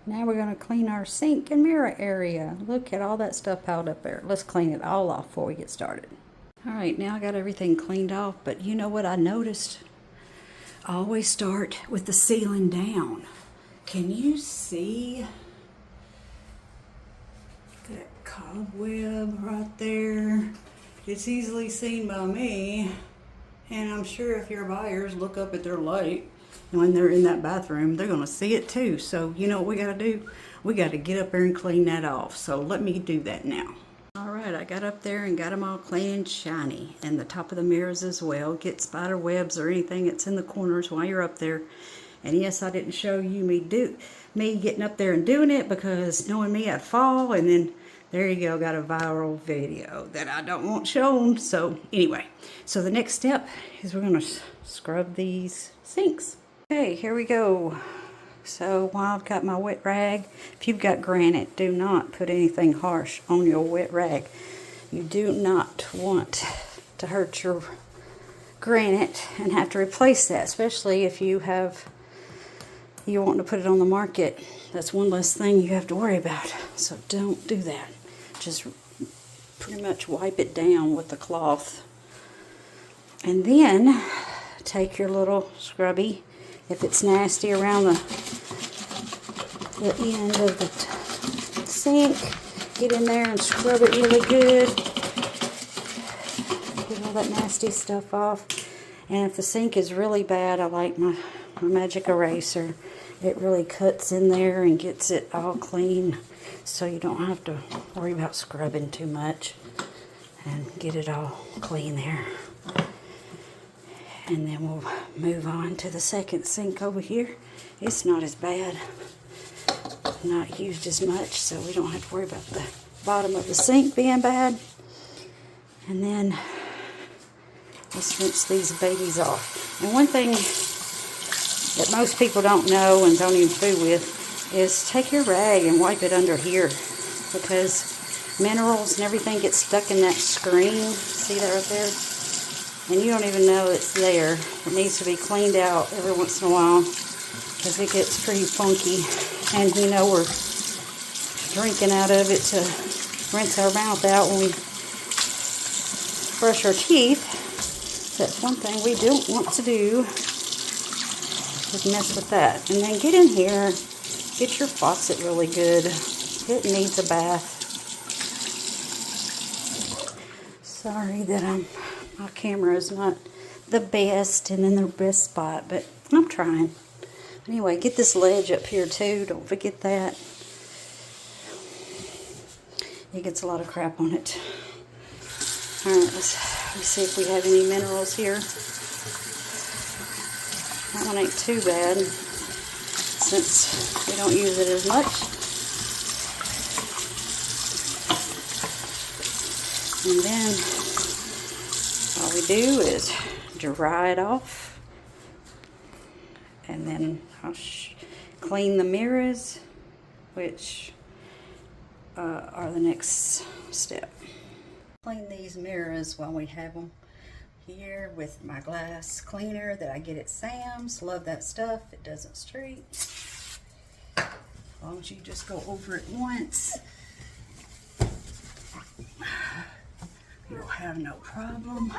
Now we're going to clean our sink and mirror area. Look at all that stuff piled up there. Let's clean it all off before we get started. Alright, now I got everything cleaned off, but you know what I noticed? I always start with the ceiling down. Can you see that cobweb right there? It's easily seen by me, and I'm sure if your buyers look up at their light when they're in that bathroom, they're going to see it too. So you know what we got to do? We got to get up there and clean that off. So let me do that now. Alright, I got up there and got them all clean and shiny, and the top of the mirrors as well. Get spider webs or anything that's in the corners while you're up there. And yes, I didn't show you me getting up there and doing it, because knowing me, I'd fall, and then there you go, got a viral video that I don't want shown. So anyway, so the next step is we're going to scrub these sinks. Okay, here we go. So while I've got my wet rag, if you've got granite, do not put anything harsh on your wet rag. You do not want to hurt your granite and have to replace that, especially if you want to put it on the market. That's one less thing you have to worry about. So don't do that. Just pretty much wipe it down with the cloth. And then take your little scrubby. If it's nasty around the end of the sink, get in there and scrub it really good. Get all that nasty stuff off. And if the sink is really bad, I like my magic eraser. It really cuts in there and gets it all clean, so you don't have to worry about scrubbing too much, and get it all clean there. And then we'll move on to the second sink over here. It's not as bad, not used as much, so we don't have to worry about the bottom of the sink being bad. And then let's rinse these babies off. And one thing that most people don't know and don't even fool with is take your rag and wipe it under here, because minerals and everything get stuck in that screen. See that right there? And you don't even know it's there. It needs to be cleaned out every once in a while, because it gets pretty funky. And you know, we're drinking out of it to rinse our mouth out when we brush our teeth. That's one thing we don't want to do, is mess with that. And then get in here, get your faucet really good. It needs a bath. Sorry that my camera is not the best and in the best spot, but I'm trying. Anyway, get this ledge up here too. Don't forget that. It gets a lot of crap on it. Alright, let's see if we have any minerals here. That one ain't too bad, since we don't use it as much. And then all we do is dry it off, and then I'll clean the mirrors, which are the next step. Clean these mirrors while we have them here with my glass cleaner that I get at Sam's. Love that stuff. It doesn't streak. As long as you just go over it once, you'll have no problem.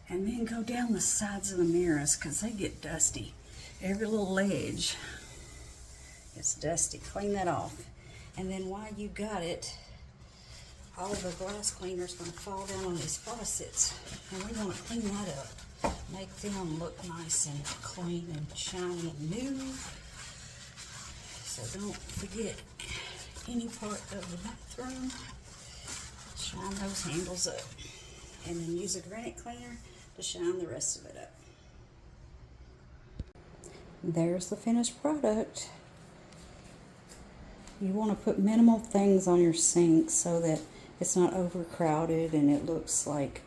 And then go down the sides of the mirrors, because they get dusty. Every little ledge is dusty. Clean that off. And then while you got it, all the glass cleaner is going to fall down on these faucets. And we want to clean that up. Make them look nice and clean and shiny and new. So don't forget any part of the bathroom. Shine those handles up. And then use a granite cleaner to shine the rest of it up. There's the finished product. You want to put minimal things on your sink so that it's not overcrowded and it looks like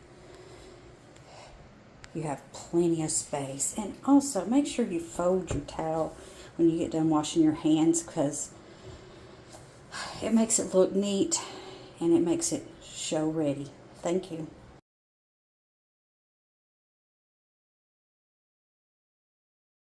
you have plenty of space. And also make sure you fold your towel when you get done washing your hands, because it makes it look neat and it makes it show ready. Thank you.